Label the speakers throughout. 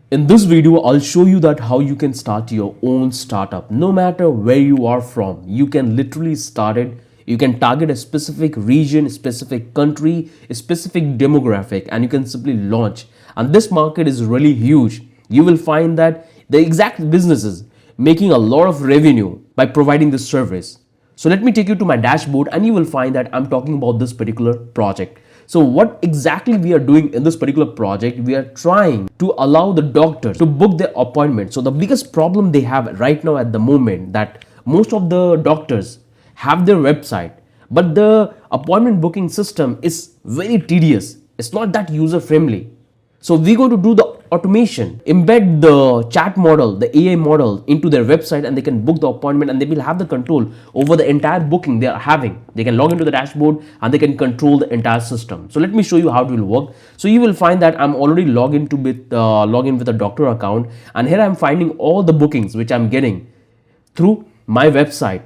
Speaker 1: In this video, I'll show you that how you can start your own startup. No matter where you are from, you can literally start it. You can target a specific region, a specific country, a specific demographic, and you can simply launch. And this market is really huge. You will find that the exact businesses making a lot of revenue by providing this service. So let me take you to my dashboard and you will find that I'm talking about this particular project. So what exactly we are doing in this particular project, we are trying to allow the doctor to book their appointment. So the biggest problem they have right now at the moment that most of the doctors have their website, but the appointment booking system is very tedious. It's not that user friendly. So we're going to do the automation, embed the chat model, the AI model into their website, and they can book the appointment and they will have the control over the entire booking they are having. They can log into the dashboard and they can control the entire system. So let me show you how it will work. So you will find that I'm already logged in with a doctor account, and here I'm finding all the bookings which I'm getting through my website,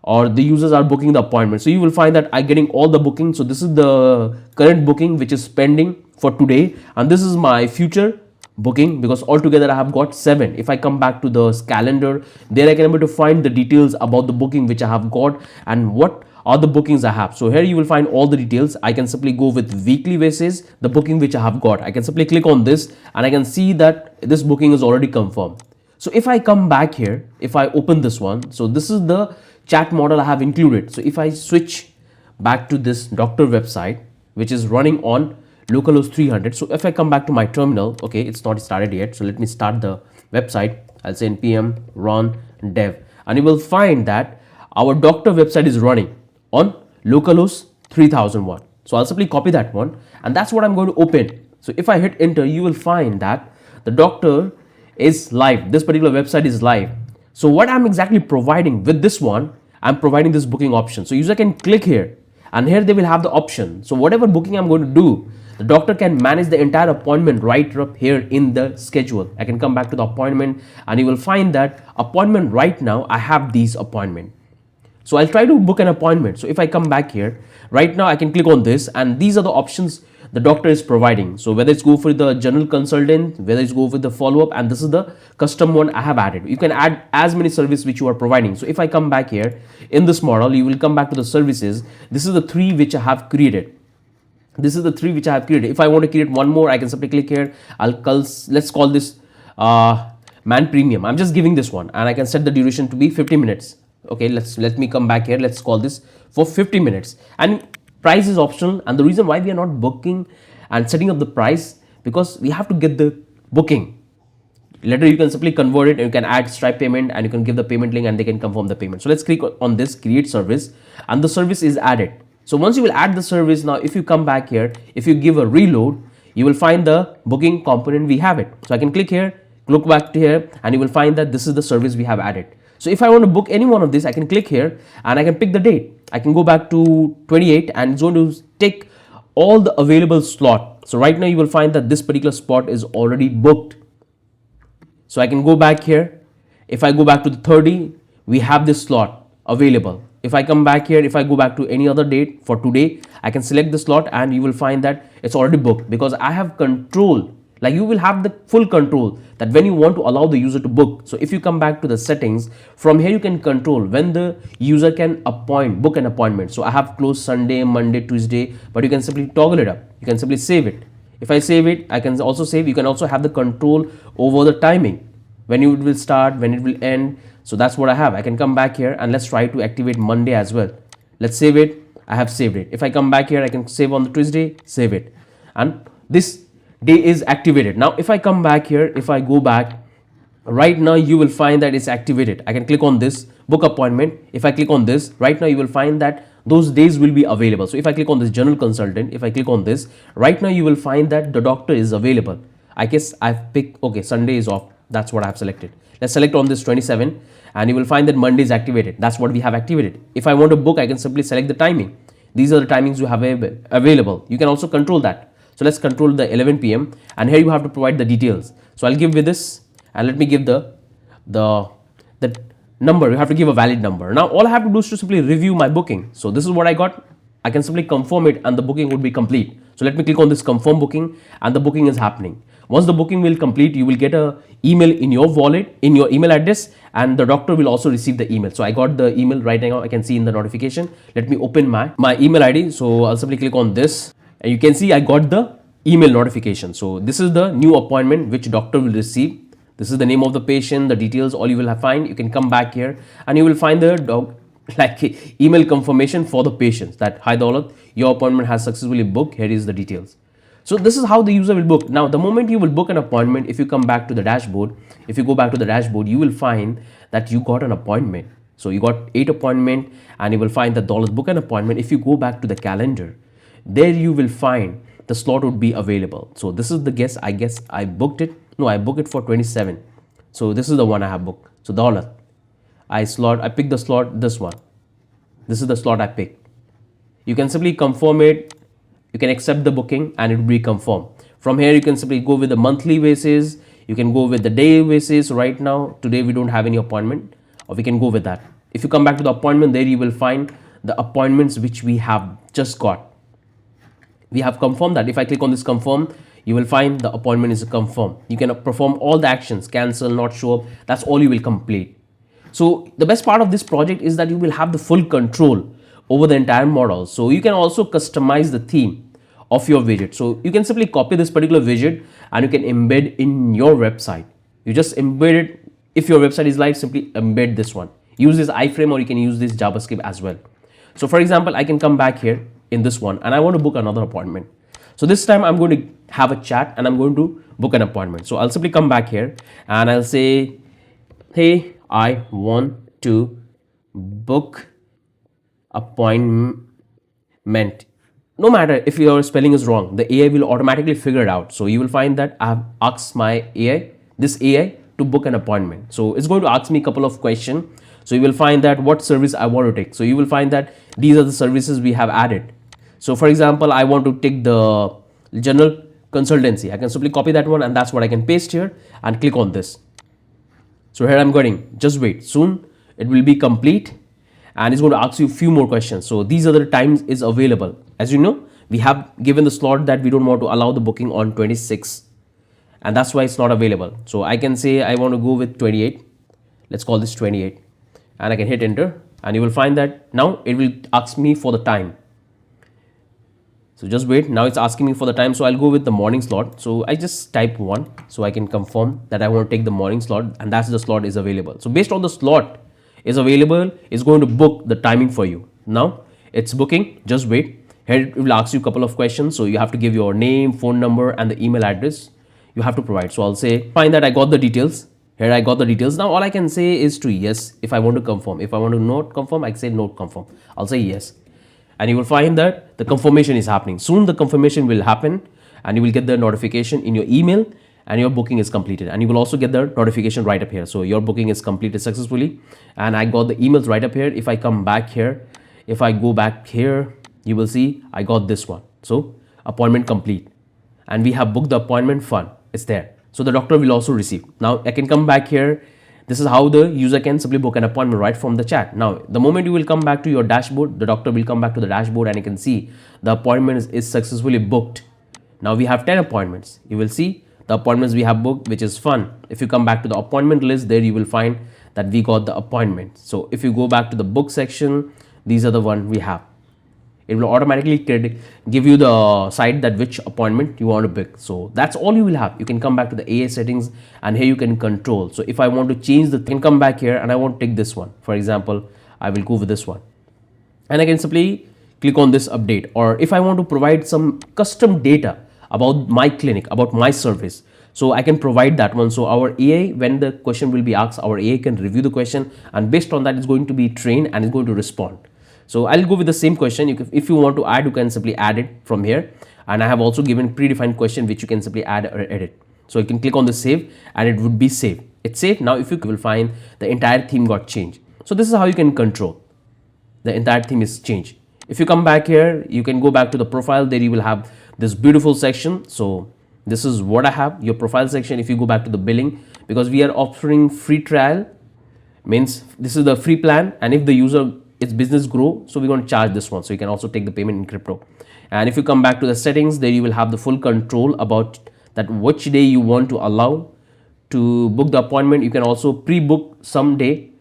Speaker 1: or the users are booking the appointment. So you will find that I'm getting all the bookings. So this is the current booking which is pending for today, and this is my future booking, because altogether I have got 7. If I come back to the calendar, there I can able to find the details about the booking which I have got and what are the bookings I have. So here you will find all the details. I can simply go with weekly basis, the booking which I have got. I can simply click on this and I can see that this booking is already confirmed. So if I come back here, if I open this one, so this is the chat model I have included. So if I switch back to this doctor website, which is running on localhost 300. So if I come back to my terminal, okay, it's not started yet. So let me start the website. I'll say npm run dev, and you will find that our doctor website is running on localhost 3001. So I'll simply copy that one, and that's what I'm going to open. So if I hit enter, you will find that the doctor is live. This particular website is live. So what I'm exactly providing with this one, I'm providing this booking option. So user can click here, and here they will have the option. So whatever booking I'm going to do, the doctor can manage the entire appointment right up here in the schedule. I can come back to the appointment and you will find that appointment right now, I have these appointment. So I'll try to book an appointment. So if I come back here, right now I can click on this, and these are the options the doctor is providing. So whether it's go for the general consultant, whether it's go for the follow-up, and this is the custom one I have added. You can add as many services which you are providing. So if I come back here in this model, you will come back to the services. This is the 3 which I have created. This is the 3 which I have created. If I want to create one more, I can simply click here. Let's call this man premium. I'm just giving this one, and I can set the duration to be 50 minutes. Okay, let me come back here. Let's call this for 50 minutes. And price is optional. And the reason why we are not booking and setting up the price, because we have to get the booking. Later you can simply convert it and you can add Stripe payment, and you can give the payment link and they can confirm the payment. So let's click on this create service, and the service is added. So once you will add the service, now if you come back here, if you give a reload, you will find the booking component, we have it. So I can click here, look back to here, and you will find that this is the service we have added. So if I want to book any one of this, I can click here and I can pick the date. I can go back to 28 and it's going to take all the available slot. So right now you will find that this particular spot is already booked. So I can go back here. If I go back to the 30, we have this slot available. If I come back here, if I go back to any other date for today, I can select the slot and you will find that it's already booked, because I have control. Like you will have the full control that when you want to allow the user to book. So if you come back to the settings, from here you can control when the user can book an appointment. So I have closed Sunday, Monday, Tuesday, but you can simply toggle it up. You can simply save it. If I save it, I can also save. You can also have the control over the timing, when it will start, when it will end. So that's what I have. I can come back here and let's try to activate Monday as well. Let's save it. I have saved it. If I come back here, I can save on the Tuesday, save it. And this day is activated. Now, if I come back here, if I go back, right now you will find that it's activated. I can click on this, book appointment. If I click on this, right now you will find that those days will be available. So if I click on this general consultant, if I click on this, right now you will find that the doctor is available. I guess I've picked, okay, Sunday is off. That's what I have selected. Let's select on this 27 and you will find that Monday is activated. That's what we have activated. If I want to book, I can simply select the timing. These are the timings you have available. You can also control that. So let's control the 11 p.m. and here you have to provide the details. So I'll give with this, and let me give the number. You have to give a valid number. Now all I have to do is to simply review my booking. So this is what I got. I can simply confirm it and the booking would be complete. So let me click on this confirm booking and the booking is happening. Once the booking will complete, you will get a email in your wallet, in your email address, and the doctor will also receive the email. So I got the email right now. I can see in the notification. Let me open my email ID. So I'll simply click on this, and you can see I got the email notification. So this is the new appointment which doctor will receive. This is the name of the patient, the details, all you will have find. You can come back here and you will find the email confirmation for the patients that, hi Daulat, your appointment has successfully booked. Here is the details. So this is how the user will book. Now, the moment you will book an appointment, if you come back to the dashboard, if you go back to the dashboard, you will find that you got an appointment. So you got 8 appointment and you will find that Daulat book an appointment. If you go back to the calendar, there you will find the slot would be available. So this is the guess. I guess I booked it. No, I booked it for 27. So this is the one I have booked. So Daulat, I picked the slot, this one. This is the slot I picked. You can simply confirm it. You can accept the booking and it will be confirmed. From here, you can simply go with the monthly basis. You can go with the day basis. Right now, today we don't have any appointment, or we can go with that. If you come back to the appointment, there you will find the appointments which we have just got. We have confirmed that. If I click on this confirm, you will find the appointment is confirmed. You can perform all the actions, cancel, not show up. That's all you will complete. So the best part of this project is that you will have the full control over the entire model. So you can also customize the theme of your widget. So you can simply copy this particular widget and you can embed in your website. You just embed it. If your website is live, simply embed this one. Use this iframe, or you can use this JavaScript as well. So for example, I can come back here in this one and I want to book another appointment. So this time I'm going to have a chat and I'm going to book an appointment. So I'll simply come back here and I'll say, hey, I want to book appointment. No matter if your spelling is wrong, the AI will automatically figure it out. So you will find that I have asked my AI, this AI, to book an appointment. So it's going to ask me a couple of questions. So you will find that what service I want to take. So you will find that these are the services we have added. So for example, I want to take the general consultancy. I can simply copy that one and that's what I can paste here and click on this. So here I'm going, just wait, soon it will be complete and it's going to ask you a few more questions. So these are the times is available. As you know, we have given the slot that we don't want to allow the booking on 26 and that's why it's not available. So I can say I want to go with 28. Let's call this 28 and I can hit enter and you will find that now it will ask me for the time. So just wait, now it's asking me for the time. So I'll go with the morning slot. So I just type 1 so I can confirm that I want to take the morning slot and that's the slot is available. So based on the slot is available, it's going to book the timing for you. Now it's booking, just wait. Here it will ask you a couple of questions. So you have to give your name, phone number and the email address you have to provide. So I'll say, find that I got the details. Here I got the details. Now all I can say is to yes if I want to confirm. If I want to not confirm, I can say not confirm. I'll say yes. And you will find that the confirmation is happening. Soon the confirmation will happen and you will get the notification in your email and your booking is completed. And you will also get the notification right up here. So your booking is completed successfully. And I got the emails right up here. If I come back here, if I go back here, you will see I got this one. So appointment complete. And we have booked the appointment fund. It's there. So the doctor will also receive. Now I can come back here. This is how the user can simply book an appointment right from the chat. Now, the moment you will come back to your dashboard, the doctor will come back to the dashboard and you can see the appointment is successfully booked. Now we have 10 appointments. You will see the appointments we have booked, which is fun. If you come back to the appointment list, there you will find that we got the appointment. So if you go back to the book section, these are the one we have. It will automatically give you the site that which appointment you want to book. So that's all you will have. You can come back to the AI settings and here you can control. So if I want to change the thing, come back here and I want to take this one. For example, I will go with this one. And I can simply click on this update. Or if I want to provide some custom data about my clinic, about my service, so I can provide that one. So our AI, when the question will be asked, our AI can review the question and based on that, it's going to be trained and it's going to respond. So I'll go with the same question. If you want to add, you can simply add it from here. And I have also given predefined question which you can simply add or edit. So you can click on the save and it would be saved. It's saved. Now if you will find the entire theme got changed. So this is how you can control. The entire theme is changed. If you come back here, you can go back to the profile. There you will have this beautiful section. So this is what I have, your profile section. If you go back to the billing, because we are offering free trial, means this is the free plan. And if the user its business grow, so we're going to charge this one. So you can also take the payment in crypto. And if you come back to the settings, there you will have the full control about that which day you want to allow to book the appointment. You can also pre-book some day,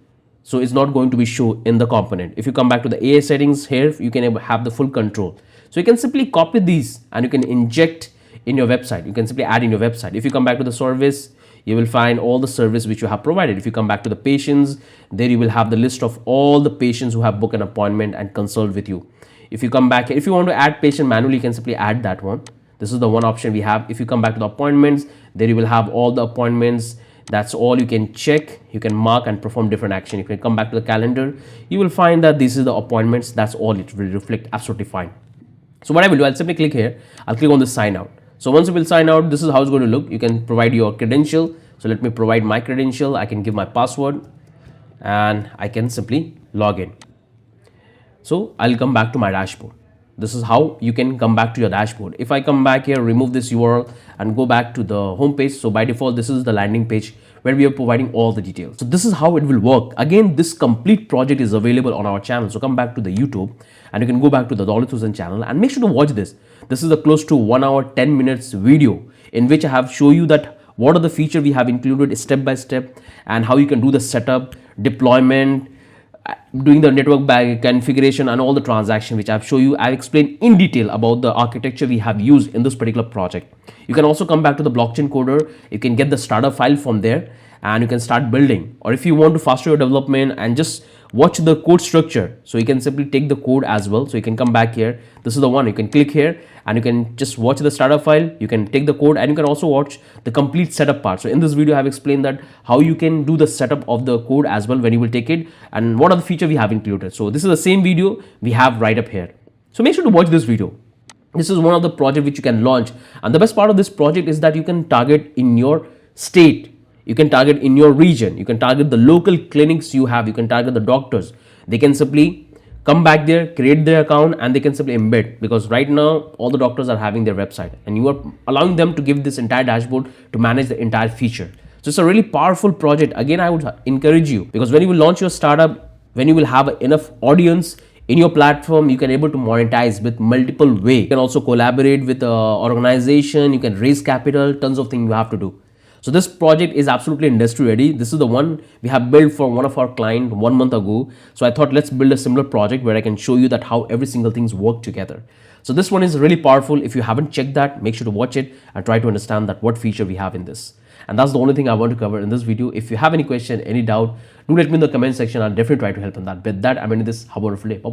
Speaker 1: so it's not going to be shown in the component. If you come back to the AI settings here, you can have the full control. So you can simply copy these and you can inject in your website. You can simply add in your website. If you come back to the service, you will find all the service which you have provided. If you come back to the patients, there you will have the list of all the patients who have booked an appointment and consult with you. If you come back, if you want to add patient manually, you can simply add that one. This is the one option we have. If you come back to the appointments, there you will have all the appointments. That's all you can check. You can mark and perform different action. You can come back to the calendar. You will find that this is the appointments. That's all it will reflect absolutely fine. So what I will do, I'll simply click here. I'll click on the sign out. So once you will sign out, this is how it's going to look. You can provide your credential. So let me provide my credential. I can give my password and I can simply log in. So I'll come back to my dashboard. This is how you can come back to your dashboard. If I come back here, remove this URL and go back to the home page. So by default, this is the landing page where we are providing all the details. So this is how it will work. Again, this complete project is available on our channel. So come back to the YouTube and you can go back to the Dolly Susan channel and make sure to watch this. This is a close to 1 hour, 10 minutes video in which I have shown you that what are the features we have included step by step and how you can do the setup, deployment, doing the network bag configuration and all the transaction which I've shown you. I've explained in detail about the architecture we have used in this particular project. You can also come back to the blockchain coder. You can get the starter file from there and you can start building. Or if you want to faster your development and just watch the code structure, so you can simply take the code as well. So you can come back here. This is the one. You can click here and you can just watch the starter file. You can take the code and you can also watch the complete setup part. So in this video, I have explained that how you can do the setup of the code as well when you will take it and what are the features we have included. So this is the same video we have right up here. So make sure to watch this video. This is one of the projects which you can launch. And the best part of this project is that you can target in your state. You can target in your region. You can target the local clinics you have. You can target the doctors. They can simply come back there, create their account, and they can simply embed, because right now all the doctors are having their website and you are allowing them to give this entire dashboard to manage the entire feature. So it's a really powerful project. Again, I would encourage you, because when you will launch your startup, when you will have enough audience in your platform, you can able to monetize with multiple ways. You can also collaborate with organization. You can raise capital, tons of things you have to do. So this project is absolutely industry ready. This is the one we have built for one of our clients 1 month ago. So I thought let's build a similar project where I can show you that how every single things work together. So this one is really powerful. If you haven't checked that, make sure to watch it and try to understand that what feature we have in this. And that's the only thing I want to cover in this video. If you have any question, any doubt, do let me in the comment section. I'll definitely try to help in that. With that, I'm ending this. Have a wonderful day. Bye-bye.